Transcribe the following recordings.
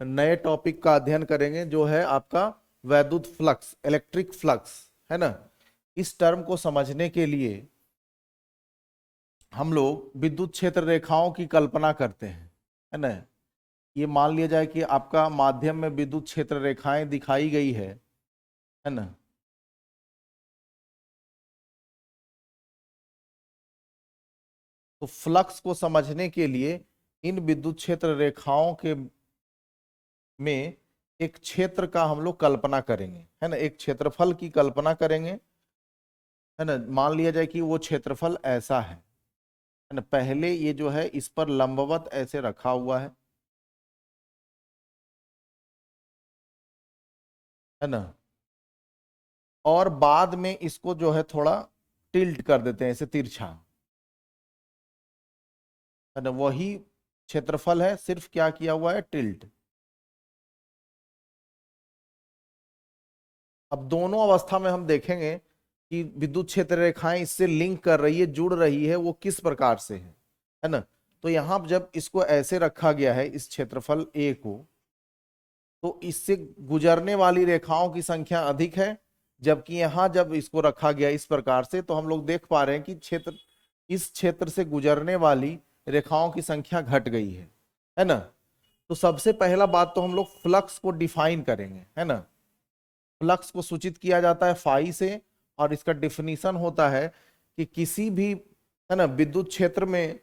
नए टॉपिक का अध्ययन करेंगे जो है आपका वैद्युत फ्लक्स, इलेक्ट्रिक फ्लक्स, है ना। इस टर्म को समझने के लिए हम लोग विद्युत क्षेत्र रेखाओं की कल्पना करते हैं, है ना। ये मान लिया जाए कि आपका माध्यम में विद्युत क्षेत्र रेखाएं दिखाई गई है ना। तो फ्लक्स को समझने के लिए इन विद्युत क्षेत्र रेखाओं के में एक क्षेत्र का हम लोग कल्पना करेंगे, है ना। एक क्षेत्रफल की कल्पना करेंगे, है ना। मान लिया जाए कि वो क्षेत्रफल ऐसा है ना। पहले ये जो है इस पर लंबवत ऐसे रखा हुआ है ना। और बाद में इसको जो है थोड़ा टिल्ट कर देते हैं ऐसे तिरछा, है ना। वही क्षेत्रफल है, सिर्फ क्या किया हुआ है, टिल्ट। अब दोनों अवस्था में हम देखेंगे कि विद्युत क्षेत्र रेखाएं इससे लिंक कर रही है, जुड़ रही है, वो किस प्रकार से है ना। तो यहां जब इसको ऐसे रखा गया है इस क्षेत्रफल ए को, तो इससे गुजरने वाली रेखाओं की संख्या अधिक है, जबकि यहां जब इसको रखा गया इस प्रकार से तो हम लोग देख पा रहे हैं कि इस क्षेत्र से गुजरने वाली रेखाओं की संख्या घट गई है ना। तो सबसे पहला बात तो हम लोग फ्लक्स को डिफाइन करेंगे, है ना। फ्लक्स को सूचित किया जाता है फाई से, और इसका डिफिनीशन होता है कि किसी भी, है ना, विद्युत क्षेत्र में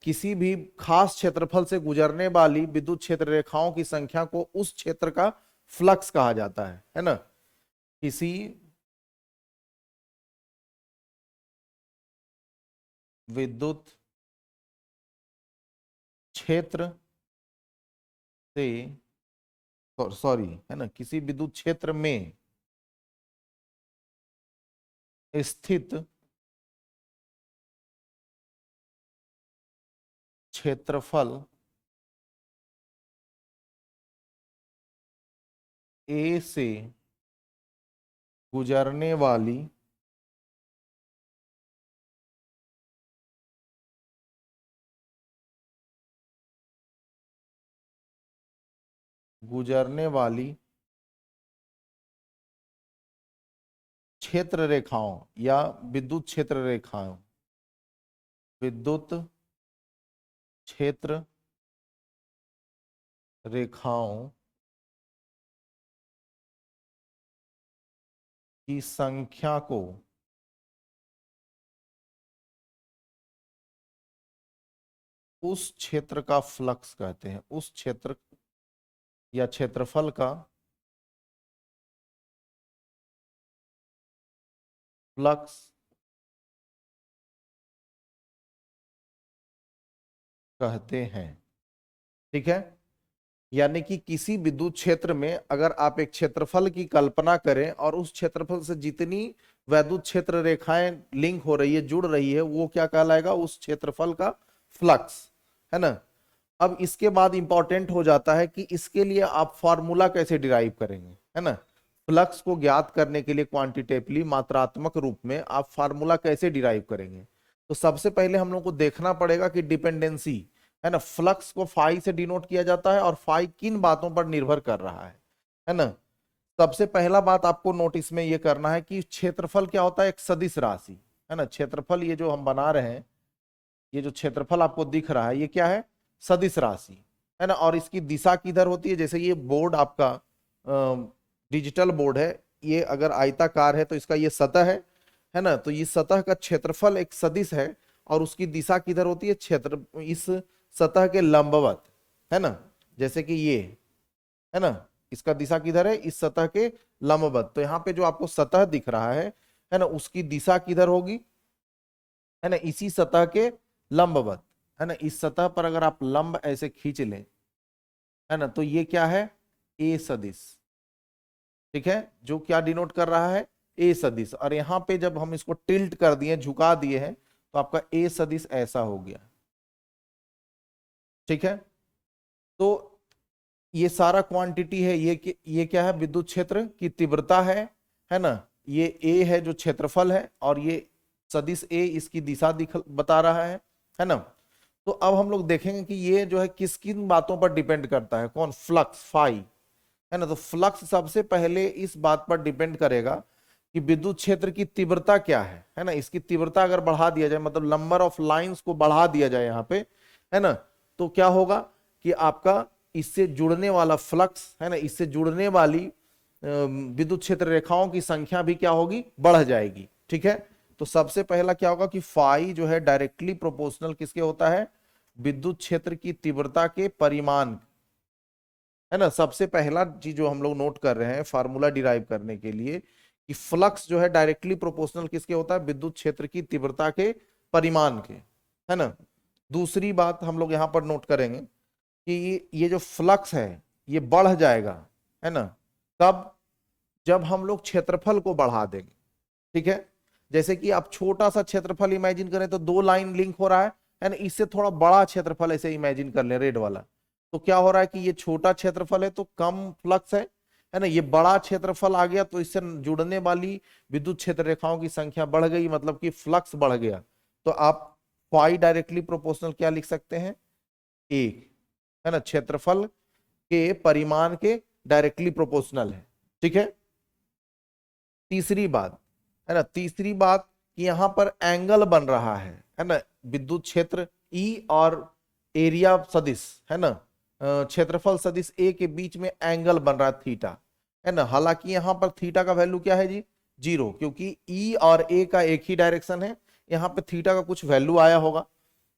किसी भी खास क्षेत्रफल से गुजरने वाली विद्युत क्षेत्र रेखाओं की संख्या को उस क्षेत्र का फ्लक्स कहा जाता है ना। किसी विद्युत क्षेत्र से, सॉरी, है ना, किसी विद्युत क्षेत्र में स्थित क्षेत्रफल ए से गुजरने वाली क्षेत्र रेखाओं या विद्युत क्षेत्र रेखाओं, विद्युत क्षेत्र रेखाओं की संख्या को उस क्षेत्र का फ्लक्स कहते हैं। उस क्षेत्र या क्षेत्रफल का फ्लक्स कहते हैं, ठीक है। यानी कि किसी विद्युत क्षेत्र में अगर आप एक क्षेत्रफल की कल्पना करें और उस क्षेत्रफल से जितनी वैद्युत क्षेत्र रेखाएं लिंक हो रही है, जुड़ रही है, वो क्या कहलाएगा, उस क्षेत्रफल का फ्लक्स, है ना। अब इसके बाद इंपॉर्टेंट हो जाता है कि इसके लिए आप फॉर्मूला कैसे डिराइव करेंगे, है ना। फ्लक्स को ज्ञात करने के लिए क्वांटिटेटिवली, मात्रात्मक रूप में आप फार्मूला कैसे डिराइव करेंगे। तो सबसे पहले हम लोग को देखना पड़ेगा कि डिपेंडेंसी, है ना, फ्लक्स को फाई से डिनोट किया जाता है और फाई किन बातों पर निर्भर कर रहा है ना। सबसे पहला बात आपको नोटिस में ये करना है कि क्षेत्रफल क्या होता है, एक सदिश राशि, है ना। क्षेत्रफल ये जो हम बना रहे हैं, ये जो क्षेत्रफल आपको दिख रहा है, ये क्या है, सदिश राशि, है ना। और इसकी दिशा किधर होती है, जैसे ये बोर्ड आपका डिजिटल बोर्ड है, ये अगर आयताकार है तो इसका ये सतह है ना। तो इस सतह का क्षेत्रफल एक सदिश है और उसकी दिशा किधर होती है, क्षेत्र इस सतह के लंबवत, है ना। जैसे कि ये, है ना, इसका दिशा किधर है, इस सतह के लंबवत। तो यहाँ पे जो आपको सतह दिख रहा है ना, उसकी दिशा किधर होगी, है ना, इसी सतह के लंबवत, है ना। इस सतह पर अगर आप लंब ऐसे खींच लें, है ना, तो ये क्या है, ए सदिश, ठीक है, जो क्या डिनोट कर रहा है, ए सदिश। और यहां पे जब हम इसको टिल्ट कर दिए, झुका दिए हैं, तो आपका ए सदिश ऐसा हो गया, ठीक है। तो ये सारा क्वांटिटी है, ये क्या है, विद्युत क्षेत्र की तीव्रता है ना। ये ए है जो क्षेत्रफल है, और ये सदिश ए इसकी दिशा बता रहा है ना। तो अब हम लोग देखेंगे कि ये जो है किस किन बातों पर डिपेंड करता है, कौन, फ्लक्स, फाई, है ना। तो फ्लक्स सबसे पहले इस बात पर डिपेंड करेगा कि विद्युत क्षेत्र की तीव्रता क्या है ना। इसकी तीव्रता अगर बढ़ा दिया जाए, मतलब नंबर ऑफ लाइंस को बढ़ा दिया जाए यहाँ पे, है ना, तो क्या होगा कि आपका इससे जुड़ने वाला फ्लक्स, है ना, इससे जुड़ने वाली विद्युत क्षेत्र रेखाओं की संख्या भी क्या होगी, बढ़ जाएगी। ठीक है, तो सबसे पहला क्या होगा कि फाई जो है डायरेक्टली प्रोपोर्शनल किसके होता है, विद्युत क्षेत्र की तीव्रता के परिमाण, है ना। सबसे पहला चीज जो हम लोग नोट कर रहे हैं फार्मूला डिराइव करने के लिए, कि फ्लक्स जो है डायरेक्टली प्रोपोर्शनल किसके होता है, विद्युत क्षेत्र की तीव्रता के परिमाण के, है ना। दूसरी बात हम लोग यहां पर नोट करेंगे कि ये जो फ्लक्स है ये बढ़ जाएगा, है ना, कब, जब हम लोग क्षेत्रफल को बढ़ा देंगे। ठीक है, जैसे कि आप छोटा सा क्षेत्रफल इमेजिन करें तो दो लाइन लिंक हो रहा है ना, इससे थोड़ा बड़ा क्षेत्रफल ऐसे इमेजिन कर ले, रेड वाला, तो क्या हो रहा है कि ये छोटा क्षेत्रफल है तो कम फ्लक्स है ना, ये बड़ा क्षेत्रफल आ गया तो इससे जुड़ने वाली विद्युत क्षेत्र रेखाओं की संख्या बढ़ गई, मतलब कि फ्लक्स बढ़ गया। तो आप फाई डायरेक्टली प्रोपोर्शनल क्या लिख सकते हैं, एक, है ना, क्षेत्रफल के परिमाण के डायरेक्टली प्रोपोर्शनल है। ठीक है, तीसरी बात, है ना, तीसरी बात कि यहां पर एंगल बन रहा है ना, विद्युत क्षेत्र ई और एरिया सदिश, है ना, क्षेत्रफल सदिश ए के बीच में एंगल बन रहा है थीटा, है ना। हालांकि यहां पर थीटा का वैल्यू क्या है जी, 0, क्योंकि ई और ए का एक ही डायरेक्शन है, यहाँ पे थीटा का कुछ वैल्यू आया होगा।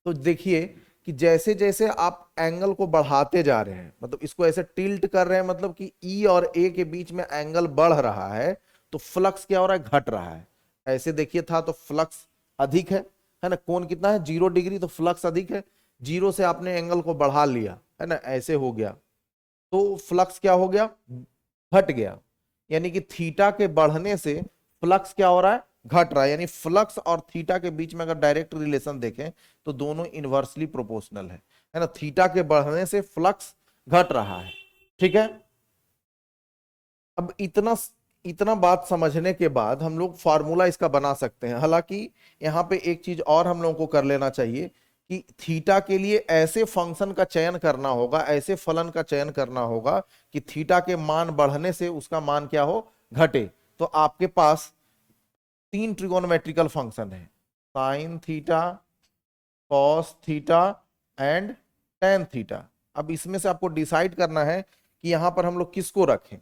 तो देखिए कि जैसे जैसे आप एंगल को बढ़ाते जा रहे हैं, मतलब इसको ऐसे टिल्ट कर रहे हैं, मतलब कि ई और ए के बीच में एंगल बढ़ रहा है, तो फ्लक्स क्या हो रहा है, घट रहा है। ऐसे देखिए था तो फ्लक्स अधिक है ना, कोण कितना है, 0 डिग्री, तो फ्लक्स अधिक है। 0 से आपने एंगल को बढ़ा लिया, है ना, ऐसे हो गया, तो फ्लक्स क्या हो गया, घट गया। यानी कि थीटा के बढ़ने से फ्लक्स क्या हो रहा है, घट रहा है। यानी फ्लक्स और थीटा के बीच में अगर डायरेक्ट रिलेशन देखें तो दोनों इनवर्सली प्रोपोर्शनल है ना। थीटा के बढ़ने से फ्लक्स घट रहा है। ठीक है, अब इतना इतना बात समझने के बाद हम लोग फार्मूला इसका बना सकते हैं। हालांकि यहाँ पे एक चीज और हम लोगों को कर लेना चाहिए कि थीटा के लिए ऐसे फंक्शन का चयन करना होगा, ऐसे फलन का चयन करना होगा कि थीटा के मान बढ़ने से उसका मान क्या हो, घटे। तो आपके पास 3 ट्रिगोनोमेट्रिकल फंक्शन है, sine theta, cos theta and tan theta. अब इसमें से आपको डिसाइड करना है कि यहां पर हम लोग किसको रखें।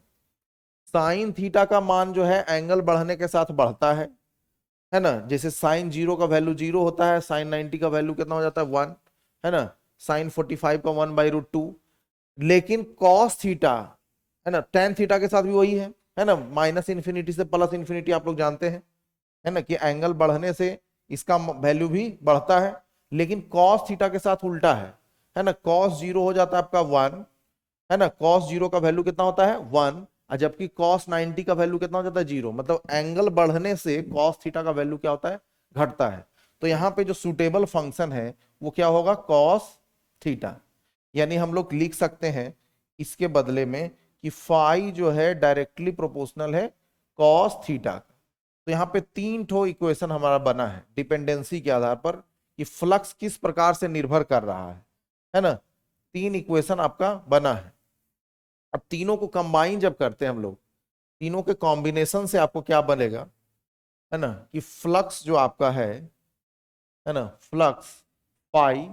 साइन थीटा का मान जो है एंगल बढ़ने के साथ बढ़ता है ना। जैसे साइन 0 का वैल्यू 0 होता है, साइन 90 का वैल्यू कितना हो जाता है, 1, है ना, साइन 45 का 1/√2। लेकिन कॉस थीटा, है ना, टेन थीटा के साथ भी वही है ना, माइनस इन्फिनिटी से प्लस इन्फिनिटी आप लोग जानते हैं, है ना, कि एंगल बढ़ने से इसका वैल्यू भी बढ़ता है। लेकिन कॉस थीटा के साथ उल्टा है ना, कॉस 0 हो जाता है आपका 1, है ना, कॉस 0 का वैल्यू कितना होता है, 1, और जबकि कॉस 90 का वैल्यू कितना हो जाता है, 0। मतलब एंगल बढ़ने से कॉस थीटा का वैल्यू क्या होता है, घटता है। तो यहाँ पे जो सुटेबल फंक्शन है वो क्या होगा, कॉस थीटा। यानी हम लोग लिख सकते हैं इसके बदले में कि फाई जो है डायरेक्टली प्रोपोर्शनल है कॉस थीटा। तो यहाँ पे 3 ठो इक्वेशन हमारा बना है डिपेंडेंसी के आधार पर कि फ्लक्स किस प्रकार से निर्भर कर रहा है ना। 3 इक्वेशन आपका बना है। अब तीनों को कंबाइन जब करते हैं हम लोग, तीनों के कॉम्बिनेशन से आपको क्या बनेगा, है ना, कि फ्लक्स जो आपका है ना, फ्लक्स पाई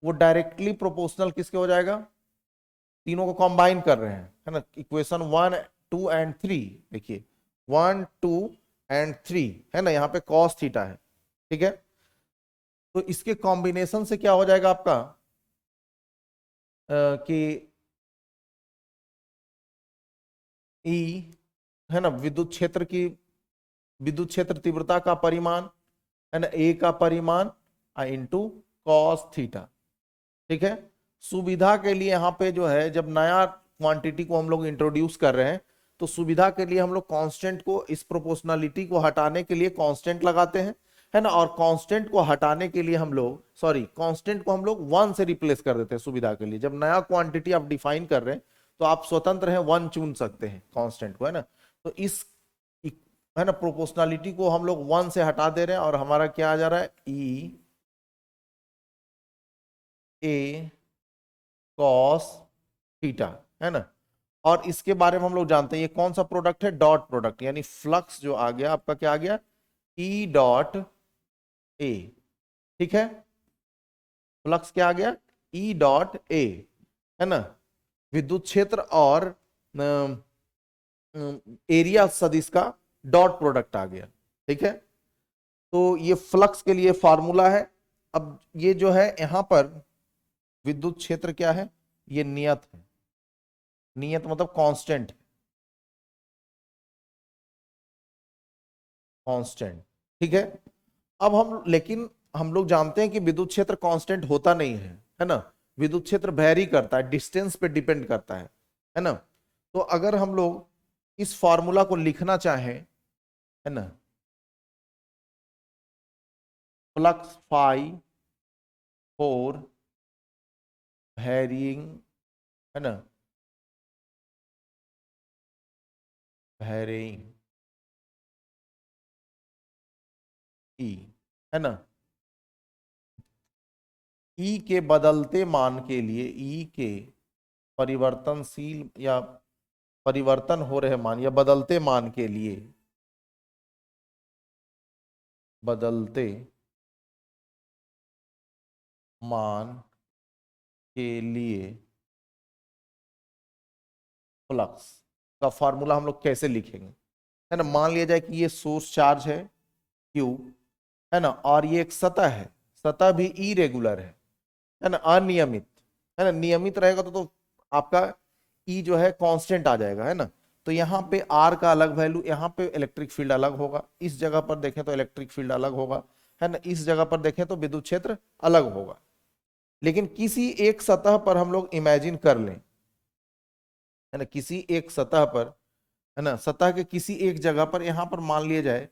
वो डायरेक्टली प्रोपोर्शनल किसके हो जाएगा, तीनों को कंबाइन कर रहे हैं, है ना, इक्वेशन 1, 2 एंड 3। देखिए 1, 2 एंड 3, है ना, यहाँ पे कॉस थीटा है। ठीक है, तो इसके कॉम्बिनेशन से क्या हो जाएगा आपका कि ई, है ना, विद्युत क्षेत्र तीव्रता का परिमाण, है ना, ए का परिमाण इंटू कॉस थीटा। ठीक है, सुविधा के लिए यहाँ पे जो है जब नया क्वांटिटी को हम लोग इंट्रोड्यूस कर रहे हैं तो सुविधा के लिए हम लोग कांस्टेंट को, इस प्रोपोर्शनलिटी को हटाने के लिए कांस्टेंट लगाते हैं, है ना, और कांस्टेंट को हटाने के लिए हम लोग, सॉरी, कांस्टेंट को हम लोग 1 से रिप्लेस कर देते हैं सुविधा के लिए। जब नया क्वांटिटी आप डिफाइन कर रहे हैं तो आप स्वतंत्र हैं, 1 चुन सकते हैं कांस्टेंट को, है ना। तो इस, है ना, प्रोपोर्शनलिटी को हम लोग 1 से हटा दे रहे हैं और हमारा क्या आ जा रहा है, ई ए कॉस थीटा, है ना। और इसके बारे में हम लोग जानते हैं ये कौन सा प्रोडक्ट है, डॉट प्रोडक्ट, यानी फ्लक्स जो आ गया आपका क्या आ गया, ई डॉट ए। ठीक है, फ्लक्स क्या आ गया, ई डॉट ए, है ना। विद्युत क्षेत्र और एरिया सदिश का डॉट प्रोडक्ट आ गया। ठीक है, तो ये फ्लक्स के लिए फॉर्मूला है। अब ये जो है यहां पर विद्युत क्षेत्र क्या है, ये नियत है, नियत मतलब कांस्टेंट, कांस्टेंट। ठीक है, अब हम लेकिन हम लोग जानते हैं कि विद्युत क्षेत्र कांस्टेंट होता नहीं है ना। विद्युत क्षेत्र वेरी करता है, डिस्टेंस पे डिपेंड करता है ना। तो अगर हम लोग इस फॉर्मूला को लिखना चाहें, है ना, फ्लक्स फाई फॉर वेरिंग, है ना, वेरिंग ई, है ना, ई के बदलते मान के लिए, ई के परिवर्तनशील या परिवर्तन हो रहे मान या बदलते मान के लिए, बदलते मान के लिए फ्लक्स का फॉर्मूला हम लोग कैसे लिखेंगे, है ना। मान लिया जाए कि ये सोर्स चार्ज है क्यू, है ना, और ये एक सतह है, सतह भी इरेगुलर है ना, अनियमित, है ना। नियमित रहेगा तो आपका ई जो है कांस्टेंट आ जाएगा, है ना। तो यहाँ पे आर का अलग वैल्यू, यहाँ पे इलेक्ट्रिक फील्ड अलग होगा, इस जगह पर देखें तो इलेक्ट्रिक फील्ड अलग होगा, है ना, इस जगह पर देखें तो विद्युत क्षेत्र अलग होगा। लेकिन किसी एक सतह पर हम लोग इमेजिन कर लें, है ना, किसी एक सतह पर, है ना, सतह के किसी एक जगह पर यहां पर मान लिया जाए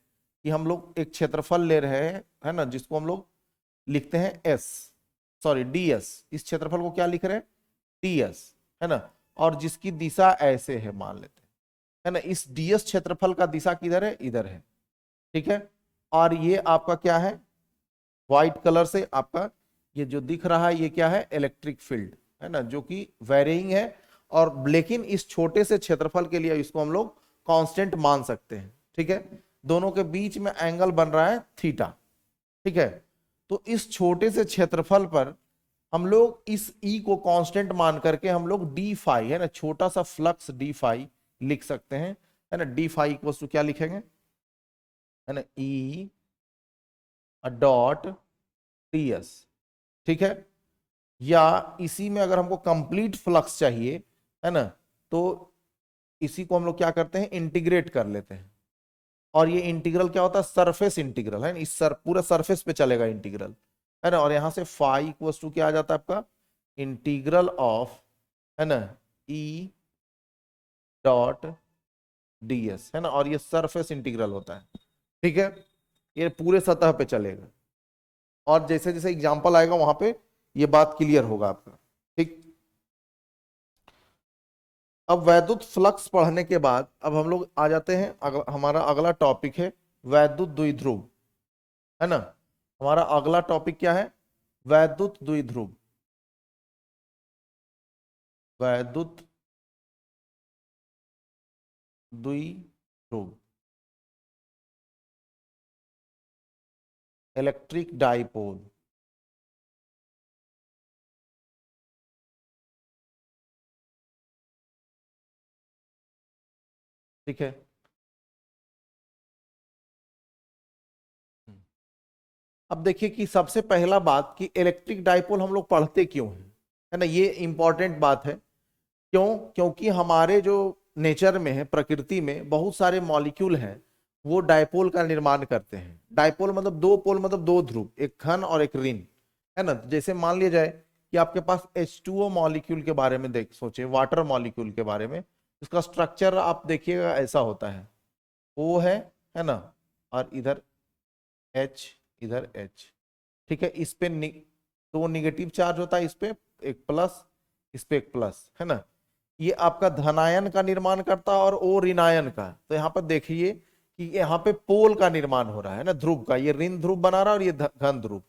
कि हम लोग एक क्षेत्रफल ले रहे हैं, है ना, जिसको हम लोग लिखते हैं एस, सॉरी डी एस। इस क्षेत्रफल को क्या लिख रहे हैं, डी एस, है ना, और जिसकी दिशा ऐसे है मान लेते हैं, है ना। इस डीएस क्षेत्रफल का दिशा किधर है, इधर है। ठीक है, और ये आपका क्या है, व्हाइट कलर से आपका ये जो दिख रहा है ये क्या है, इलेक्ट्रिक फील्ड, है ना, जो कि वेरिंग है। और लेकिन इस छोटे से क्षेत्रफल के लिए इसको हम लोग कांस्टेंट मान सकते हैं। ठीक है, दोनों के बीच में एंगल बन रहा है थीटा। ठीक है, तो इस छोटे से क्षेत्रफल पर हम लोग इस ई को कांस्टेंट मान करके हम लोग डी फाई, है ना, छोटा सा फ्लक्स डी फाई लिख सकते हैं, है ना। डी फाई इक्वल टू क्या लिखेंगे, है ना, ई डॉट डी एस। ठीक है, या इसी में अगर हमको कंप्लीट फ्लक्स चाहिए, है ना, तो इसी को हम लोग क्या करते हैं, इंटीग्रेट कर लेते हैं। और ये इंटीग्रल क्या होता है, सरफेस इंटीग्रल, है ना, पूरा सरफेस पे चलेगा इंटीग्रल, है ना। और यहां से फाई इक्वल्स टू क्या आ जाता है आपका, इंटीग्रल ऑफ, है ना, ई डॉट डीएस, है ना, और ये सरफेस इंटीग्रल होता है। ठीक है, ये पूरे सतह पे चलेगा, और जैसे जैसे एग्जांपल आएगा वहां पे ये बात क्लियर होगा आपका। ठीक, अब वैद्युत फ्लक्स पढ़ने के बाद अब हम लोग आ जाते हैं हमारा अगला टॉपिक है वैद्युत द्विध्रुव, है ना। हमारा अगला टॉपिक क्या है, वैद्युत द्विध्रुव, वैद्युत द्विध्रुव, इलेक्ट्रिक डाइपोल। ठीक है, अब देखिए कि सबसे पहला बात कि इलेक्ट्रिक डाइपोल हम लोग पढ़ते क्यों हैं, है ना, ये इंपॉर्टेंट बात है। क्यों, क्योंकि हमारे जो नेचर में है, प्रकृति में बहुत सारे मॉलिक्यूल हैं, वो डाइपोल का निर्माण करते हैं। डाइपोल मतलब दो पोल, मतलब दो ध्रुव, एक घन और एक ऋण, है ना। जैसे मान लिया जाए कि आपके पास H2O मॉलिक्यूल के बारे में देख सोचे, वाटर मॉलिक्यूल के बारे में, उसका स्ट्रक्चर आप देखिएगा ऐसा होता है, O है ना, और इधर H, इधर H। ठीक है, इस पे दो निगेटिव चार्ज होता है, इस पे एक प्लस, इस पे एक प्लस, है ना। ये आपका धनायन का निर्माण करता है और ओ ऋणायन का। तो यहाँ पर देखिए कि यहाँ पे पोल का निर्माण हो रहा है ना, ध्रुव का, ये ऋण ध्रुव बना रहा है और ये धन ध्रुव,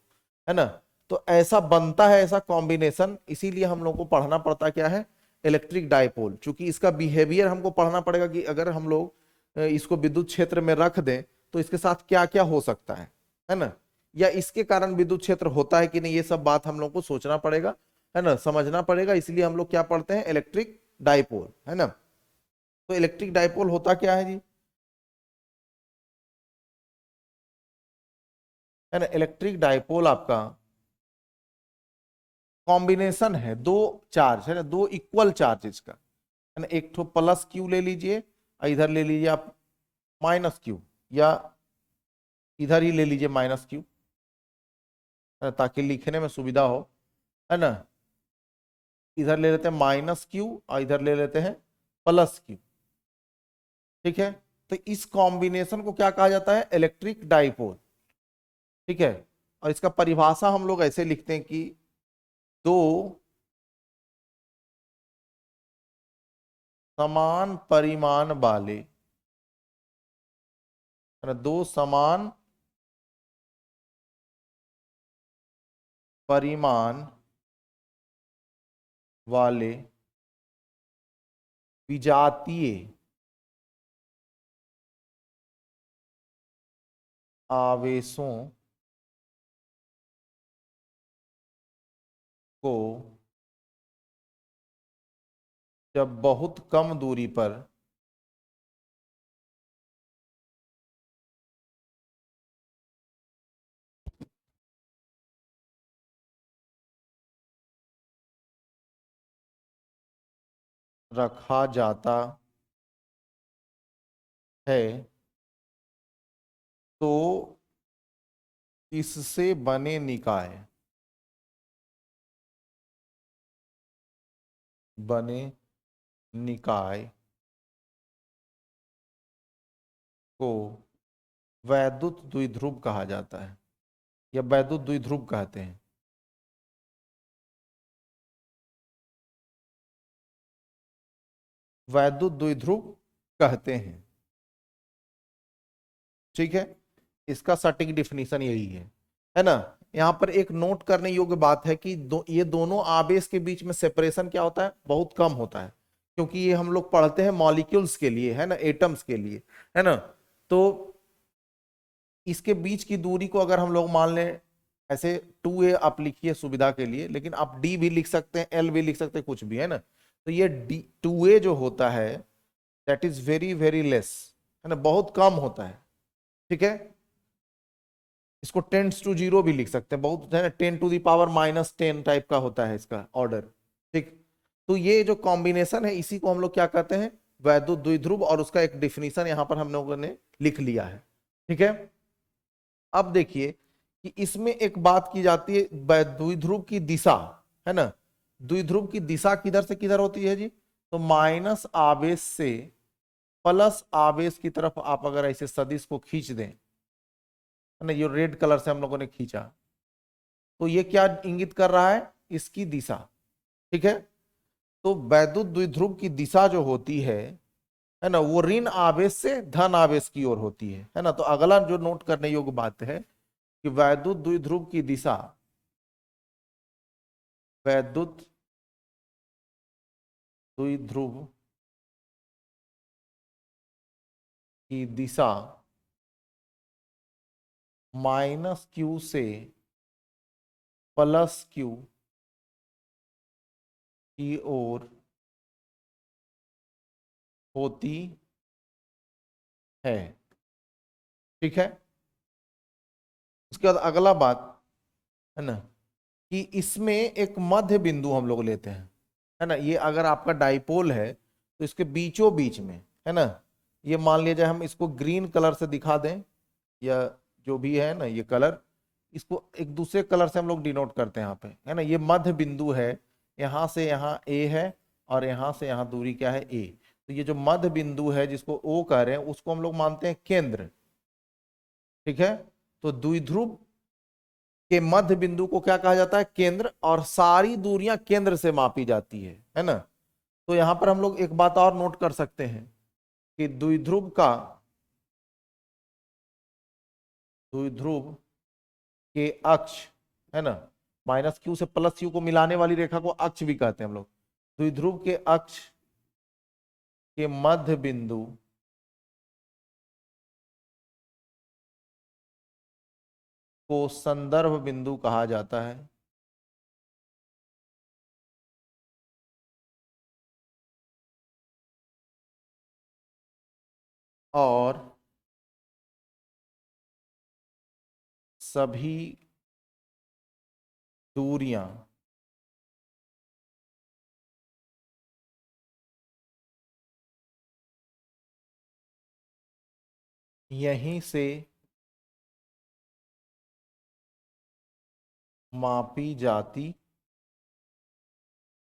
है ना। तो ऐसा बनता है, ऐसा कॉम्बिनेशन, इसीलिए हम लोग को पढ़ना पड़ता क्या है, इलेक्ट्रिक डाइपोल। चूंकि इसका बिहेवियर हमको पढ़ना पड़ेगा कि अगर हम लोग इसको विद्युत क्षेत्र में रख दें तो इसके साथ क्या क्या हो सकता है ना, या इसके कारण विद्युत क्षेत्र होता है कि नहीं, ये सब बात हम लोग को सोचना पड़ेगा, है ना, समझना पड़ेगा। इसलिए हम लोग क्या पढ़ते हैं, इलेक्ट्रिक डाइपोल, है ना। तो इलेक्ट्रिक डाइपोल होता क्या है जी, है ना, इलेक्ट्रिक डाइपोल आपका कॉम्बिनेशन है दो चार्ज, है ना, दो इक्वल चार्जेस का, है ना। एक तो प्लस क्यू ले लीजिए और इधर ले लीजिए आप माइनस क्यू, या इधर ही ले लीजिए माइनस क्यू, ताकि लिखने में सुविधा हो, है ना। इधर ले लेते हैं माइनस क्यू और इधर ले लेते हैं प्लस क्यू, ठीक है। तो इस कॉम्बिनेशन को क्या कहा जाता है, इलेक्ट्रिक डाइपोल, ठीक है। और इसका परिभाषा हम लोग ऐसे लिखते हैं कि दो समान परिमाण वाले, है ना, दो समान परिमाण वाले विजातीय आवेशों को जब बहुत कम दूरी पर रखा जाता है तो इससे बने निकाय को वैद्युत द्विध्रुव कहा जाता है, या वैद्युत द्विध्रुव कहते हैं। वैद्युत द्विध्रुव कहते हैं, ठीक है। इसका सटीक डिफिनीशन यही है ना। यहाँ पर एक नोट करने योग्य बात है कि ये दोनों आवेश के बीच में सेपरेशन क्या होता है, बहुत कम होता है, क्योंकि ये हम लोग पढ़ते हैं मॉलिक्यूल्स के लिए, है ना, एटम्स के लिए, है ना। तो इसके बीच की दूरी को अगर हम लोग मान लें ऐसे 2a आप लिखिए सुविधा के लिए, लेकिन आप d भी लिख सकते हैं, l भी लिख सकते हैं, कुछ भी, है ना। तो ये 2a जो होता है that is very very less, है ना, बहुत कम होता है, ठीक है। इसको 10⁻⁻⁰ भी लिख सकते हैं, बहुत, है ना, 10⁻⁻10 टाइप का होता है इसका ऑर्डर, ठीक। तो ये जो कॉम्बिनेशन है इसी को हम लोग क्या कहते हैं, वैद्युत द्विध्रुव, और उसका एक डिफिनीशन यहां पर हम लोगों ने लिख लिया है, ठीक है। अब देखिए कि इसमें एक बात की जाती है द्विध्रुव की दिशा, है ना। द्विध्रुव की दिशा किधर से किधर होती है जी, तो माइनस आवेश से प्लस आवेश की तरफ आप अगर ऐसे सदिश को खींच दें, है ना, ये रेड कलर से हम लोगों ने खींचा, तो ये क्या इंगित कर रहा है, इसकी दिशा, ठीक है। तो वैद्युत द्विध्रुव की दिशा जो होती है ना, वो ऋण आवेश से धन आवेश की ओर होती है ना। तो अगला जो नोट करने योग्य बात है कि वैद्युत द्विध्रुव की दिशा, वैद्युत द्विध्रुव की दिशा माइनस क्यू से प्लस क्यू की ओर होती है, ठीक है। उसके बाद अगला बात है ना कि इसमें एक मध्य बिंदु हम लोग लेते हैं, है ना। ये अगर आपका डाइपोल है तो इसके बीचों बीच में, है ना, ये मान लीजिए हम इसको ग्रीन कलर से दिखा दें, या जो भी है ना ये कलर, इसको एक दूसरे कलर से हम लोग डिनोट करते हैं यहाँ पे, है ना। ये मध्य बिंदु है, यहाँ से यहाँ ए है और यहाँ से यहाँ दूरी क्या है, ए। तो ये जो मध्य बिंदु है जिसको ओ कह रहे हैं उसको हम लोग मानते हैं केंद्र, ठीक है। तो द्विध्रुव के मध्य बिंदु को क्या कहा जाता है, केंद्र, और सारी दूरियां केंद्र से मापी जाती है ना। तो यहां पर हम लोग एक बात और नोट कर सकते हैं कि द्विध्रुव के अक्ष, है ना, माइनस क्यू से प्लस क्यू को मिलाने वाली रेखा को अक्ष भी कहते हैं हम लोग। द्विध्रुव के अक्ष के मध्य बिंदु को संदर्भ बिंदु कहा जाता है। और सभी दूरियां यहीं से मापी जाती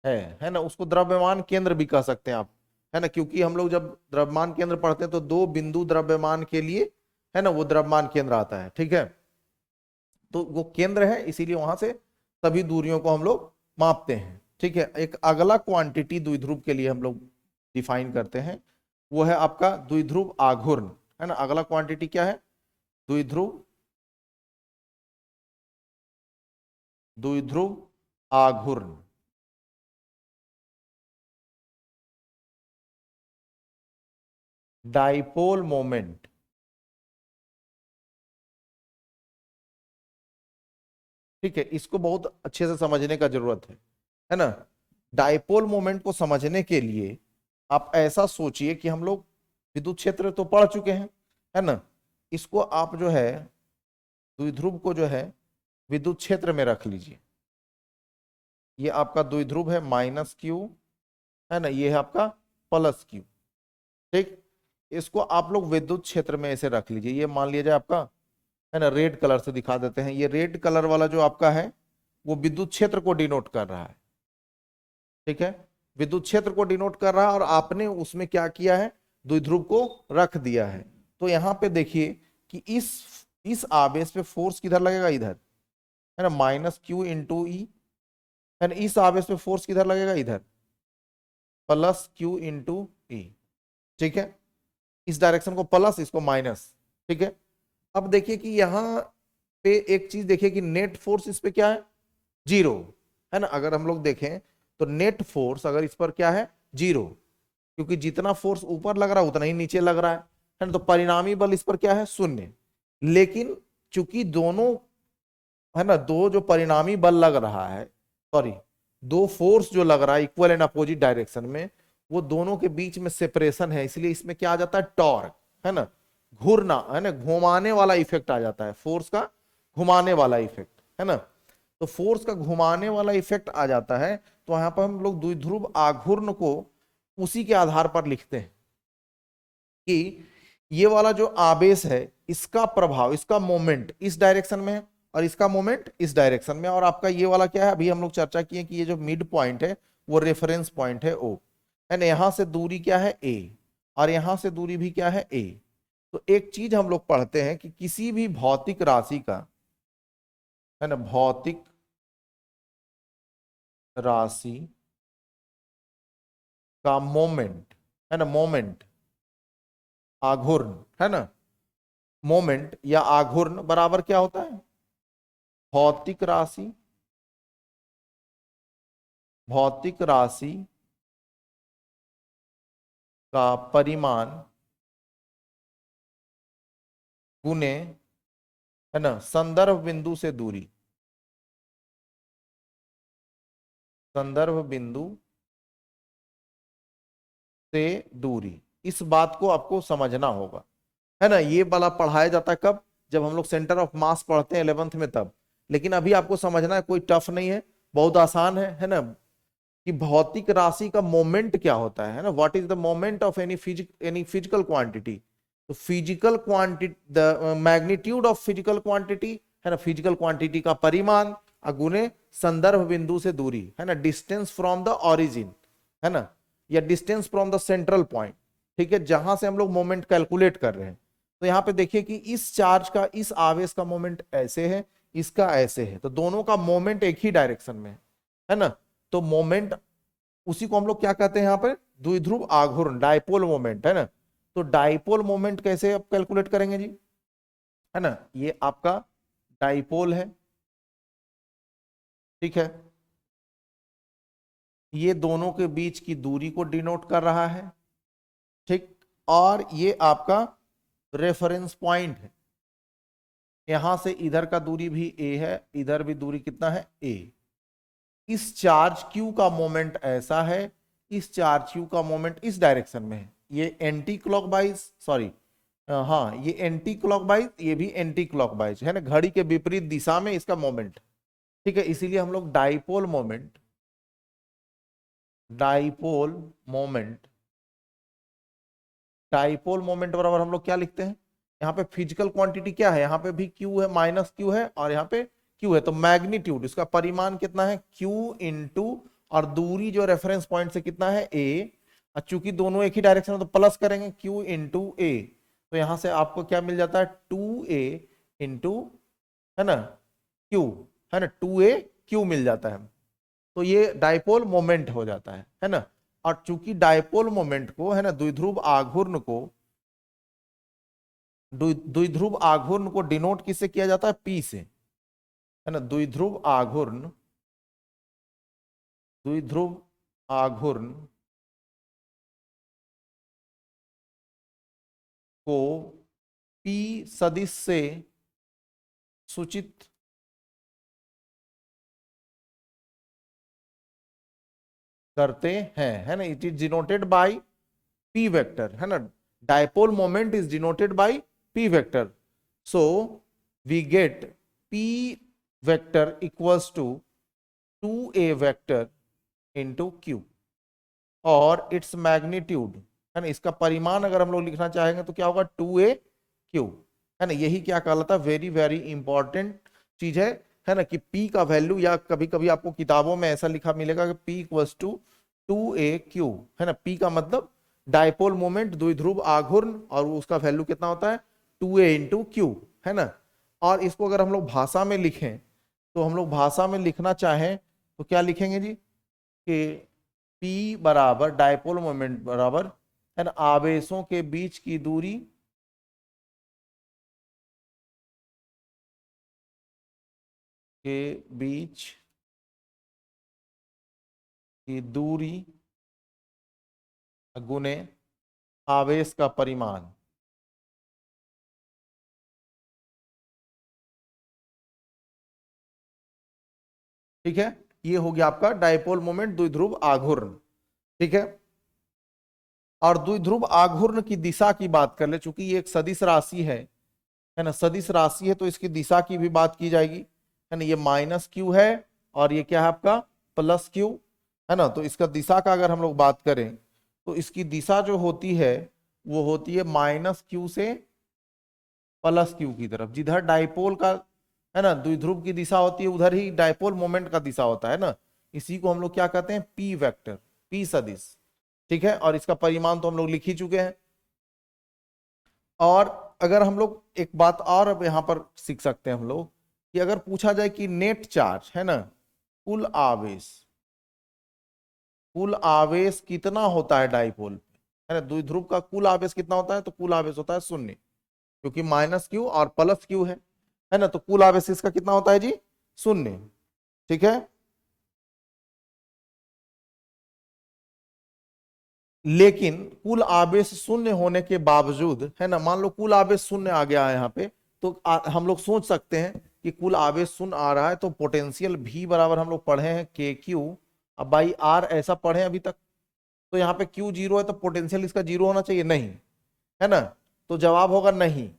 है ना। उसको द्रव्यमान केंद्र भी कह सकते हैं आप, है ना, क्योंकि हम लोग जब द्रव्यमान केंद्र पढ़ते हैं तो दो बिंदु द्रव्यमान के लिए, है ना, वो द्रव्यमान केंद्र आता है। ठीक है, तो वो केंद्र है, इसीलिए वहां से सभी दूरियों को हम लोग मापते हैं। ठीक है, एक अगला क्वांटिटी द्विध्रुव के लिए हम लोग डिफाइन करते हैं, वो है आपका द्विध्रुव आघूर्ण, है ना। अगला क्वांटिटी क्या है? द्विध्रुव द्विध्रुव आघूर्ण। डाइपोल मोमेंट, ठीक है, इसको बहुत अच्छे से समझने का जरूरत है ना। डाइपोल मोमेंट को समझने के लिए आप ऐसा सोचिए कि हम लोग विद्युत क्षेत्र तो पढ़ चुके हैं, है ना। इसको आप जो है द्विध्रुव को जो है विद्युत क्षेत्र में रख लीजिए। ये आपका द्विध्रुव है माइनस क्यू, है ना, ये है आपका प्लस क्यू। ठीक, इसको आप लोग विद्युत क्षेत्र में ऐसे रख लीजिए। ये मान लिया जाए आपका, है ना, रेड कलर से दिखा देते हैं। ये रेड कलर वाला जो आपका है वो विद्युत क्षेत्र को डिनोट कर रहा है। ठीक है, विद्युत क्षेत्र को डिनोट कर रहा है और आपने उसमें क्या किया है, द्विध्रुव को रख दिया है। तो यहां पे देखिए कि इस आवेश पे फोर्स किधर लगेगा, इधर, है ना, माइनस क्यू इंटू ई, है ना। इस आवेश पे फोर्स किधर लगेगा, इधर, प्लस क्यू इंटू ई। ठीक है, इस डायरेक्शन को प्लस, इसको माइनस। ठीक है, अब देखिए कि यहां पे एक चीज देखिए कि नेट फोर्स इस पे क्या है, जीरो, है ना। अगर हम लोग देखें तो नेट फोर्स अगर इस पर क्या है, जीरो, क्योंकि जितना फोर्स ऊपर लग रहा है उतना ही नीचे लग रहा है ना। तो परिणामी बल इस पर क्या है, शून्य। लेकिन चूंकि दोनों, है ना, दो जो परिणामी बल लग रहा है, सॉरी, दो फोर्स जो लग रहा है इक्वल एंड अपोजिट डायरेक्शन में, वो दोनों के बीच में सेपरेशन है, इसलिए इसमें क्या आ जाता है, टॉर्क, है ना, घूरना, है ना, घुमाने वाला इफेक्ट आ जाता है, फोर्स का घुमाने वाला इफेक्ट, है ना। तो फोर्स का घुमाने वाला इफेक्ट आ जाता है, तो यहां पर हम लोग द्विध्रुव आघूर्ण को उसी के आधार पर लिखते हैं कि ये वाला जो आवेश है इसका प्रभाव, इसका मोमेंट इस डायरेक्शन में है और इसका मोमेंट इस डायरेक्शन में। और आपका ये वाला क्या है, अभी हम लोग चर्चा किए कि ये जो मिड पॉइंट है वो रेफरेंस पॉइंट है ओ, है ना। यहां से दूरी क्या है, ए, और यहां से दूरी भी क्या है, ए। तो एक चीज हम लोग पढ़ते हैं कि किसी भी भौतिक राशि का, है ना, भौतिक राशि का मोमेंट, है ना, मोमेंट, आघूर्ण, है ना, मोमेंट या आघूर्ण बराबर क्या होता है, भौतिक राशि, भौतिक राशि का परिमाण गुने, है ना, संदर्भ बिंदु से दूरी, संदर्भ बिंदु से दूरी। इस बात को आपको समझना होगा, है ना। ये वाला पढ़ाया जाता है कब, जब हम लोग सेंटर ऑफ मास पढ़ते हैं 11th में तब। लेकिन अभी आपको समझना है, कोई टफ नहीं है, बहुत आसान है ना, कि भौतिक राशि का मोमेंट क्या होता है ना, what is the moment of any physical quantity. तो physical quantity, the magnitude of physical quantity, है ना, फिजिकल क्वांटिटी का परिमाण गुने संदर्भ बिंदु से दूरी, है ना, डिस्टेंस फ्रॉम द ऑरिजिन, है ना, या distance from the central point. ठीक है, जहां से हम लोग मोमेंट कैलकुलेट कर रहे हैं। तो यहां पे देखिए कि इस चार्ज का, इस आवेश का मोमेंट ऐसे है, इसका ऐसे है, तो दोनों का मोमेंट एक ही डायरेक्शन में है ना। तो मोमेंट, उसी को हम लोग क्या कहते हैं यहाँ पर, द्विध्रुव आघूर्ण, डाइपोल मोमेंट, है ना। तो डाइपोल मोमेंट कैसे आप कैलकुलेट करेंगे जी, है ना। ये आपका डाइपोल है, ठीक है, ये दोनों के बीच की दूरी को डिनोट कर रहा है। ठीक, और ये आपका रेफरेंस पॉइंट है। यहां से इधर का दूरी भी ए है, इधर भी दूरी कितना है ए। इस चार्ज क्यू का मोमेंट ऐसा है, इस चार्ज क्यू का मोमेंट इस डायरेक्शन में है। ये एंटी क्लॉकवाइज, सॉरी हाँ ये एंटी क्लॉकवाइज, ये भी एंटी क्लॉकवाइज है ना, घड़ी के विपरीत दिशा में इसका मोमेंट। ठीक है, इसीलिए हम लोग dipole moment, dipole moment, dipole moment बराबर हम लोग क्या लिखते हैं, यहाँ पे फिजिकल क्वांटिटी क्या है, यहाँ पे भी क्यू है, माइनस क्यू है, और यहाँ पे क्यू है, तो मैग्नीट्यूड, इसका परिमाण कितना है क्यू इंटू, और दूरी जो रेफरेंस पॉइंट से कितना है ए, और चूंकि दोनों एक ही डायरेक्शन में तो प्लस करेंगे क्यू इंटू ए, तो यहां से आपको क्या मिल जाता है 2a इंटू, है ना क्यू, है ना 2a क्यू मिल जाता है। तो ये डाइपोल मोमेंट हो जाता है ना। और चूंकि डाइपोल मोमेंट को, है ना, द्विध्रुव आघूर्ण को, द्विध्रुव आघूर्ण को डिनोट किससे किया जाता है पी से, है ना, द्विध्रुव आघूर्ण, द्विध्रुव आघूर्ण को पी सदिश से सूचित करते हैं, है ना, it is denoted by P vector, है ना, dipole moment is denoted by P vector. So we get P vector equals to 2a vector into Q, और इट्स मैग्नीट्यूड, है ना, इसका परिमाण अगर हम लोग लिखना चाहेंगे तो क्या होगा 2a क्यू, है ना। यही क्या कहलाता है, वेरी वेरी इंपॉर्टेंट चीज है ना, कि p का वैल्यू, या कभी कभी आपको किताबों में ऐसा लिखा मिलेगा कि p equals to 2a Q, है ना, p का मतलब डाइपोल मोमेंट, द्विध्रुव आघूर्ण, और उसका वैल्यू कितना होता है 2a इंटू क्यू, है ना। और इसको अगर हम लोग भाषा में लिखें, तो हम लोग भाषा में लिखना चाहें तो क्या लिखेंगे जी, कि P बराबर डाइपोल मोमेंट बराबर, है ना, आवेशों के बीच की दूरी के बीच की दूरी गुने आवेश का परिमाण। ठीक है, ये हो गया आपका डाइपोल मोमेंट द्विध्रुव आघूर्ण। ठीक है, और द्विध्रुव आघूर्ण की दिशा की बात कर ले, चूंकि ये एक सदिश राशि है ना, सदिश राशि है, तो इसकी दिशा की भी बात की जाएगी, है ना। ये माइनस क्यू है, और ये क्या है आपका प्लस क्यू, है ना। तो इसका दिशा का अगर हम लोग बात करें, तो इसकी दिशा जो होती है वो होती है माइनस क्यू से प्लस क्यू की तरफ। जिधर डाइपोल का, है ना, द्विध्रुव की दिशा होती है, उधर ही डाइपोल मोमेंट का दिशा होता है ना। इसी को हम लोग क्या कहते हैं पी वेक्टर, पी सदिश। ठीक है, और इसका परिमाण तो हम लोग लिख ही चुके हैं। और अगर हम लोग एक बात और अब यहां पर सीख सकते हैं हम लोग, कि अगर पूछा जाए कि नेट चार्ज, है ना, कुल आवेश, कुल आवेश कितना होता है डाइपोल पे, है ना, द्विध्रुव का कुल आवेश कितना होता है, तो कुल आवेश होता है 0, क्योंकि माइनस क्यू और प्लस क्यू है ना, तो कुल आवेश इसका कितना होता है जी 0। ठीक है, लेकिन कुल आवेश 0 होने के बावजूद, है ना, मान लो कुल आवेश 0 आ गया है यहाँ पे, तो हम लोग सोच सकते हैं कि कुल आवेश 0 आ रहा है, तो पोटेंशियल V बराबर हम लोग पढ़े हैं के क्यू, अब बाई आर ऐसा पढ़े अभी तक, तो यहाँ पे क्यू 0 है, तो पोटेंशियल इसका 0 होना चाहिए, नहीं, है ना। तो जवाब होगा नहीं।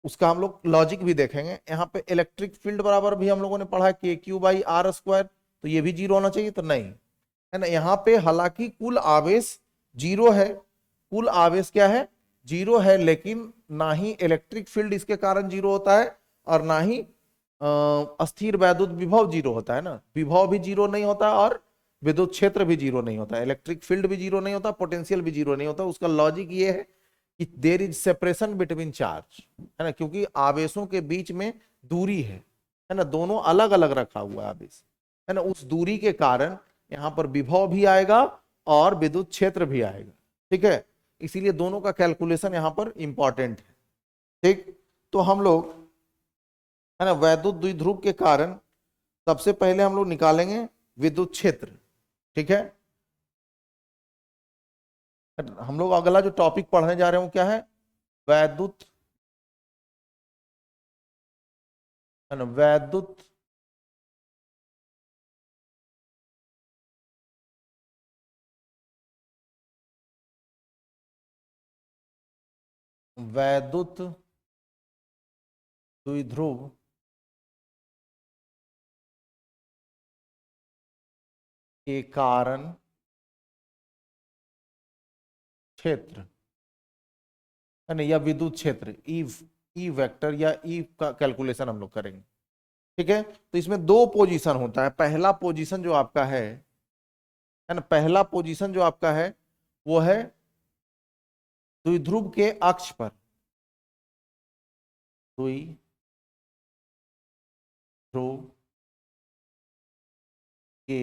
उसका हम लोग लॉजिक भी देखेंगे। यहाँ पे इलेक्ट्रिक फील्ड बराबर भी हम लोगों ने पढ़ा है K Q by R square, तो ये भी 0 होना चाहिए, तो नहीं, है ना। यहाँ पे हालांकि कुल आवेश 0 है, कुल आवेश क्या है 0 है, लेकिन ना ही इलेक्ट्रिक फील्ड इसके कारण 0 होता है, और ना ही अस्थिर वैद्युत विभव 0 होता है ना। विभव भी 0 नहीं होता, और विद्युत क्षेत्र भी 0 नहीं होता, इलेक्ट्रिक फील्ड भी 0 नहीं होता, पोटेंशियल भी 0 नहीं होता। उसका लॉजिक ये है कि there is separation between charge, है ना, क्योंकि आवेशों के बीच में दूरी है ना, दोनों अलग अलग रखा हुआ है आवेश, है ना, उस दूरी के कारण यहाँ पर विभव भी आएगा और विद्युत क्षेत्र भी आएगा। ठीक है, इसीलिए दोनों का कैलकुलेशन यहाँ पर इंपॉर्टेंट है। ठीक, तो हम लोग, है ना, वैद्युत द्विध्रुव के कारण सबसे पहले हम लोग निकालेंगे विद्युत क्षेत्र, ठीक है। हम लोग अगला जो टॉपिक पढ़ने जा रहे हैं वो क्या है, वैद्युत, है ना, वैद्युत वैद्युत द्विध्रुव के कारण क्षेत्र, है ना, या विद्युत क्षेत्र, ई ई वेक्टर या ई का कैलकुलेशन हम लोग करेंगे, ठीक है। तो इसमें दो पोजीशन होता है। पहला पोजीशन जो आपका है ना, पहला पोजीशन जो आपका है वो है द्विध्रुव के अक्ष पर, द्विध्रुव के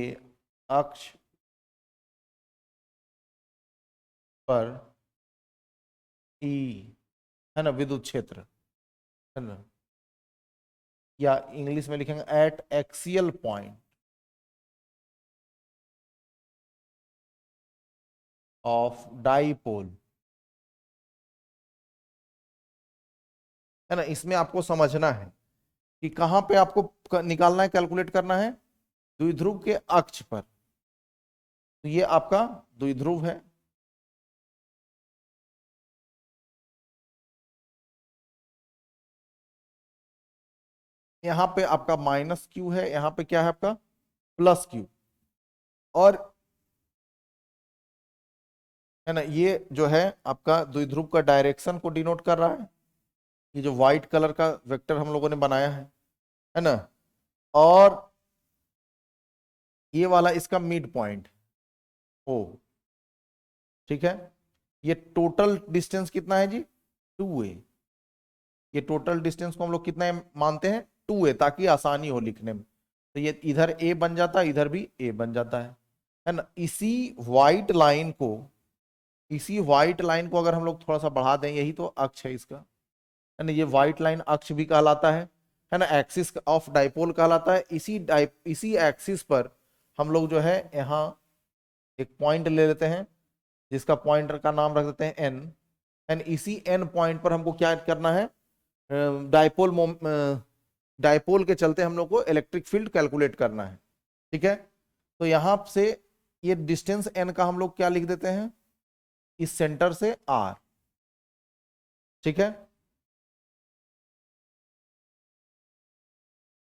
अक्ष पर ई, है ना, विद्युत क्षेत्र, है ना, या इंग्लिश में लिखेंगे eight axial point of dipole, है ना। इसमें आपको समझना है कि कहां पे आपको निकालना है, कैलकुलेट करना है, द्विध्रुव के अक्ष पर। तो ये आपका द्विध्रुव है, यहां पे आपका माइनस क्यू है, यहां पे क्या है आपका प्लस क्यू, और है ना, ये जो है आपका द्विध्रुव का डायरेक्शन को डिनोट कर रहा है, ये जो व्हाइट कलर का वेक्टर हम लोगों ने बनाया है ना, और ये वाला इसका मिड पॉइंट ओ, ठीक है। ये टोटल डिस्टेंस कितना है जी, 2a। ये टोटल डिस्टेंस को हम लोग कितना मानते हैं, 2a, ताकि आसानी हो लिखने में। तो ये इधर a बन जाता है, इधर भी a बन जाता है ना। इसी व्हाइट लाइन को अगर हम लोग थोड़ा सा बढ़ा दें, यही तो अक्ष है इसका, है ना, ये व्हाइट लाइन अक्ष भी कहलाता है ना, एक्सिस ऑफ डाइपोल कहलाता है। इसी एक्सिस पर हम लोग जो है यहाँ एक पॉइंट ले लेते हैं, जिसका पॉइंटर का नाम रख देते हैं एन, एंड इसी एन पॉइंट पर हमको क्या करना है, डाइपोल डाइपोल के चलते हम लोग को इलेक्ट्रिक फील्ड कैलकुलेट करना है, ठीक है। तो यहां से ये डिस्टेंस एन का हम लोग क्या लिख देते हैं, इस सेंटर से आर, ठीक है।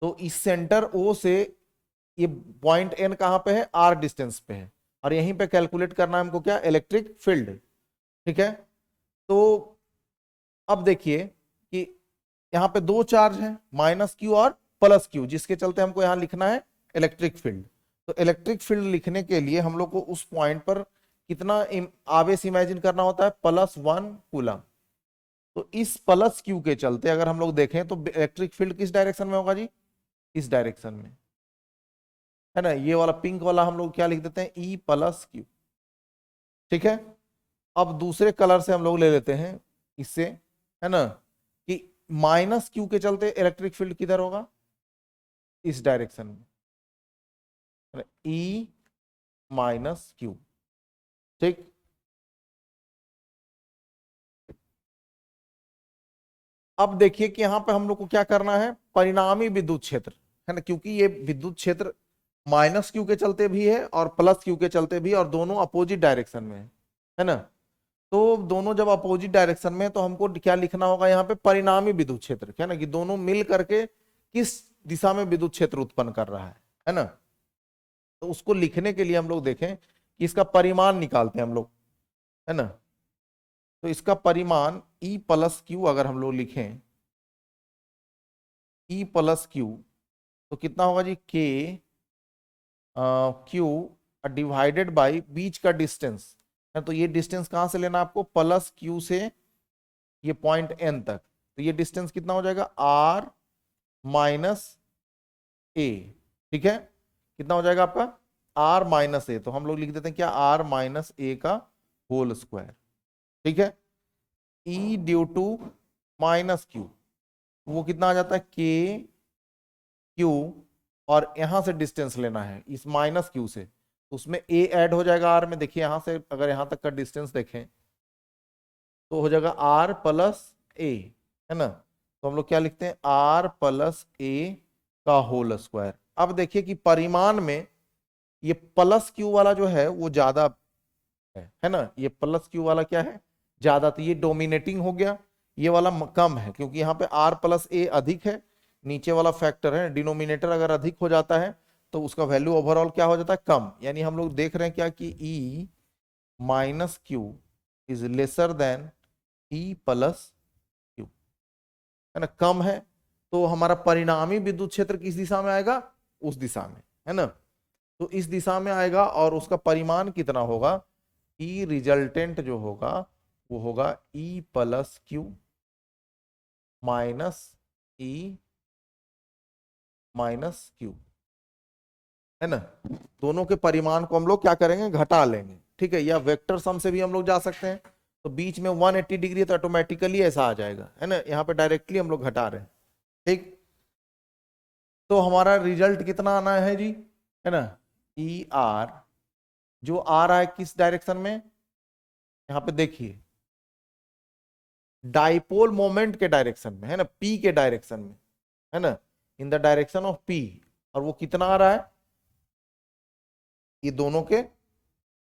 तो इस सेंटर ओ से ये पॉइंट एन कहां पे है, आर डिस्टेंस पे है, और यहीं पे कैलकुलेट करना है हमको क्या, इलेक्ट्रिक फील्ड, ठीक है। तो अब देखिए कि यहाँ पे दो चार्ज हैं, माइनस क्यू और प्लस क्यू, जिसके चलते हमको यहाँ लिखना है इलेक्ट्रिक फील्ड। तो इलेक्ट्रिक फील्ड लिखने के लिए हम लोग को उस पॉइंट पर कितना आवेश इमेजिन करना होता है, +1 कूलम। तो इस प्लस क्यू के चलते अगर हम लोग देखें तो इलेक्ट्रिक फील्ड किस डायरेक्शन में होगा जी, इस डायरेक्शन में, है ना। ये वाला पिंक वाला हम लोग क्या लिख देते हैं, E+Q, ठीक है। अब दूसरे कलर से हम लोग ले लेते हैं इससे, है ना, कि माइनस क्यू के चलते इलेक्ट्रिक फील्ड किधर होगा, इस डायरेक्शन में, E-Q, ठीक। अब देखिए कि यहां पे हम लोग को क्या करना है, परिणामी विद्युत क्षेत्र, है ना, क्योंकि ये विद्युत क्षेत्र माइनस क्यू के चलते भी है और प्लस क्यू के चलते भी, और दोनों अपोजिट डायरेक्शन में है ना। तो दोनों जब अपोजिट डायरेक्शन में, तो हमको क्या लिखना होगा यहाँ पे, परिणामी विद्युत क्षेत्र, क्या ना, कि दोनों मिल करके किस दिशा में विद्युत क्षेत्र उत्पन्न कर रहा है ना। तो उसको लिखने के लिए हम लोग देखें कि इसका परिमाण निकालते हैं हम लोग, है ना। तो इसका परिमाण E+Q अगर हम लोग लिखें, E+Q, तो कितना होगा जी, Q डिवाइडेड बाई बीच का डिस्टेंस है। तो ये डिस्टेंस कहां से लेना आपको, +Q से ये पॉइंट N तक, तो ये डिस्टेंस कितना हो जाएगा, R-A, ठीक है। कितना हो जाएगा आपका, R-A, तो हम लोग लिख देते हैं क्या, R-A का होल स्क्वायर, ठीक है। E ड्यू टू -Q, वो कितना आ जाता है, KQ और यहां से डिस्टेंस लेना है इस माइनस क्यू से, तो उसमें ए ऐड हो जाएगा आर में। देखिए यहां से अगर यहां तक का डिस्टेंस देखें तो हो जाएगा आर प्लस ए, है ना। तो हम लोग क्या लिखते हैं, आर प्लस ए का होल स्क्वायर। अब देखिए कि परिमाण में ये प्लस क्यू वाला जो है वो ज्यादा है ना, ये प्लस क्यू वाला क्या है, ज्यादा, तो ये डोमिनेटिंग हो गया, ये वाला कम है, क्योंकि यहाँ पे आर प्लस ए अधिक है, नीचे वाला फैक्टर है, डिनोमिनेटर अगर अधिक हो जाता है तो उसका वैल्यू ओवरऑल क्या हो जाता है, कम। यानी हम लोग देख रहे हैं क्या कि E minus Q is lesser than E plus Q, है ना, कम है। तो हमारा परिणामी विद्युत क्षेत्र किस दिशा में आएगा, उस दिशा में, है ना। तो इस दिशा में आएगा और उसका परिमाण कितना होगा, ई रिजल्टेंट जो होगा वो होगा ई प्लस क्यू माइनस ई माइनस क्यू, है ना। दोनों के परिमाण को हम लोग क्या करेंगे, घटा लेंगे, ठीक है। या वेक्टर सम से भी हम लोग जा सकते हैं, तो बीच में 180 डिग्री तो ऑटोमेटिकली ऐसा आ जाएगा, है ना। यहाँ पे डायरेक्टली हम लोग घटा रहे हैं, ठीक। तो हमारा रिजल्ट कितना आना है जी, है ना, ई आर, जो आ रहा है किस डायरेक्शन में, यहाँ पे देखिए डाइपोल मोमेंट के डायरेक्शन में, है ना, पी के डायरेक्शन में, है ना, in the direction of P. और वो कितना आ रहा है, ये दोनों के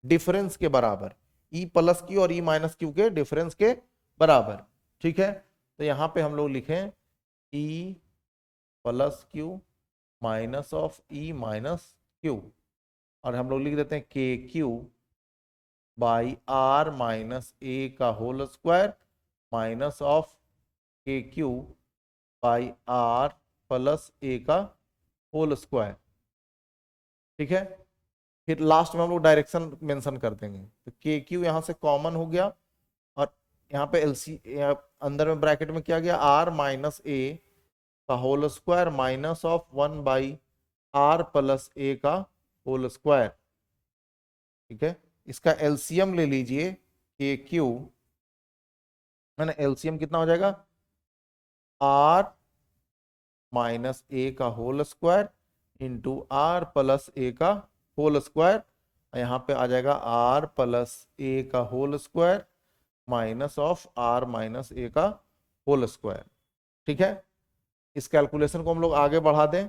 डिफरेंस के बराबर, ई प्लस क्यू और ई माइनस क्यू के डिफरेंस के बराबर, ठीक है। तो यहां पे हम लोग लिखें ई plus Q minus of E minus Q, और हम लोग लिख देते हैं के क्यू बाई आर माइनस ए का होल स्क्वायर माइनस ऑफ के क्यू बाई आर प्लस ए का होल स्क्वायर, ठीक है। फिर लास्ट में हम लोग डायरेक्शन मेंशन कर देंगे, तो के क्यू यहाँ से कॉमन हो गया, और यहाँ पे एलसी अंदर में ब्रैकेट में क्या गया, आर माइनस ए का whole square minus of 1 R plus ए का होल स्क्वायर, ठीक है। इसका एलसीएम ले लीजिए, के क्यू, है ना, एलसीएम कितना हो जाएगा, आर माइनस ए का whole square into R plus ए का होल स्क्वायर, यहाँ पे आ जाएगा आर प्लस ए का whole square minus of are minus ए का होल स्क्वायर, ठीक है। इस कैलकुलेशन को हम लोग आगे बढ़ा दें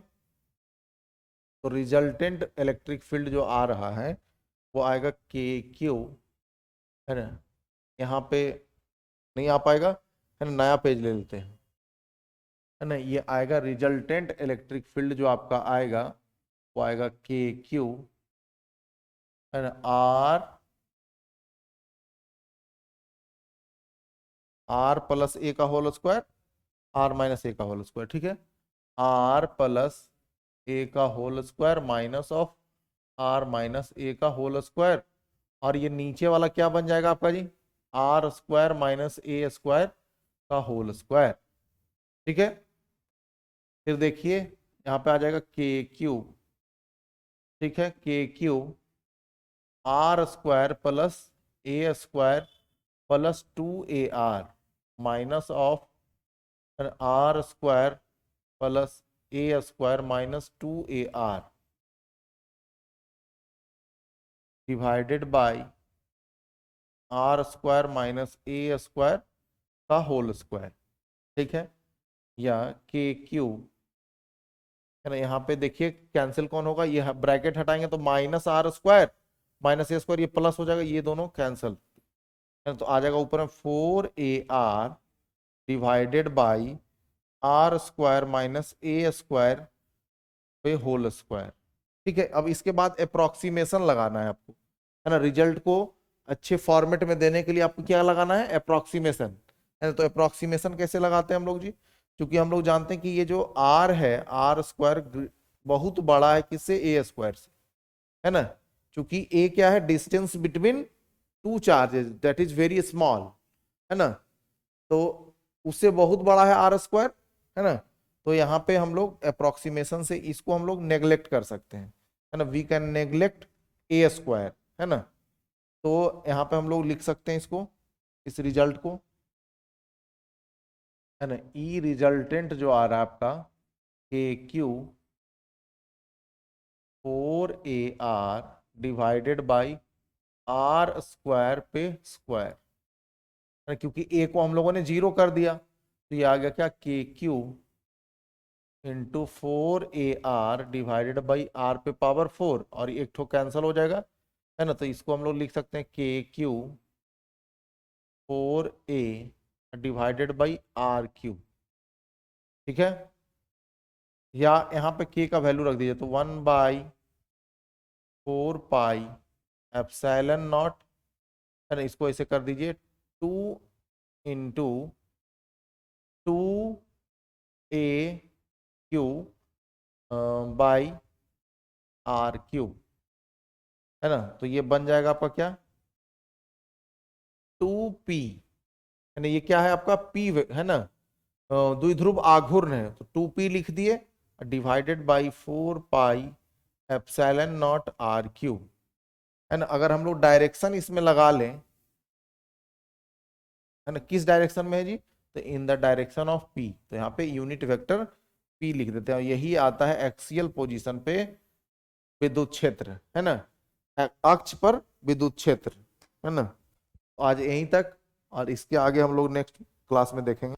तो रिजल्टेंट इलेक्ट्रिक फील्ड जो आ रहा है वो आएगा के क्यू, है ना, यहाँ पे नहीं आ पाएगा, है ना, नया पेज ले लेते हैं, है ना। ये आएगा रिजल्टेंट इलेक्ट्रिक फील्ड जो आपका आएगा वो आएगा के क्यू, है ना, आर प्लस ए का होल स्क्वायर आर माइनस ए का होल स्क्वायर, ठीक है, आर प्लस ए का whole square minus of are minus ए का होल स्क्वायर, और ये नीचे वाला क्या बन जाएगा आपका जी, आर स्क्वायर माइनस ए स्क्वायर का होल स्क्वायर, ठीक है। फिर देखिए यहाँ पे आ जाएगा के क्यू, ठीक है, K Q R square plus A square plus 2 AR minus of R square plus A square minus 2 AR divided by R square minus A square का होल स्क्वायर, ठीक है। या के क्यू, है ना, यहाँ पे देखिए कैंसिल कौन होगा, ये ब्रैकेट हटाएंगे तो माइनस आर स्क्वायर माइनस ए स्क्वायर, ये प्लस हो जाएगा, ये दोनों कैंसिल, है ना, तो आ जाएगा ऊपर में 4 AR divided by R square minus A square पे होल स्क्वायर, ठीक है। अब इसके बाद अप्रोक्सीमेशन लगाना है आपको, है ना, रिजल्ट को अच्छे फॉर्मेट में देने के लिए आपको क्या लगाना है, अप्रोक्सीमेशन, है ना। तो अप्रोक्सीमेशन कैसे लगाते हैं हम लोग जी, क्योंकि हम लोग जानते हैं कि ये जो आर है, आर स्क्वायर बहुत बड़ा है किससे, ए स्क्वायर से, है ना। क्योंकि ए क्या है, distance between two charges that is very small, है ना, तो उससे बहुत बड़ा है आर स्क्वायर, है ना। तो यहाँ पे हम लोग अप्रोक्सीमेशन से इसको हम लोग नेग्लेक्ट कर सकते हैं, है ना, we can neglect A square, है ना। तो यहाँ पे हम लोग लिख सकते हैं इसको, इस रिजल्ट को, है ना, ई रिजल्टेंट जो आ रहा है आपका K Q 4AR divided by R square पे स्क्वायर, क्योंकि ए को हम लोगों ने 0 कर दिया तो ये आ गया क्या, KQ into 4AR divided by R पे पावर 4, और एक ठो कैंसिल हो जाएगा, है ना। तो इसको हम लोग लिख सकते हैं KQ 4A divided by RQ, ठीक है। या यहाँ पे k का वैल्यू रख दीजिए, तो 1/4 पाई एप्सिलॉन नॉट, है ना। इसको ऐसे कर दीजिए 2 इंटू 2AQ बाई RQ, है ना। तो ये बन जाएगा आपका क्या, 2P, है ना। ये क्या है आपका P, है ना, द्विध्रुव आघूर्ण है, तो 2P लिख दिए divided by 4 pi epsilon not RQ, है ना। अगर हम लोग डायरेक्शन इसमें लगा लें, है ना, किस डायरेक्शन में है जी, तो in the direction of P, तो यहाँ पे यूनिट वेक्टर P लिख देते हैं, यही आता है एक्सियल पोजीशन पे विद्युत क्षेत्र, है ना, अक्ष पर विद्युत क्षेत्र, है ना। आज यहीं तक, और इसके आगे हम लोग नेक्स्ट क्लास में देखेंगे।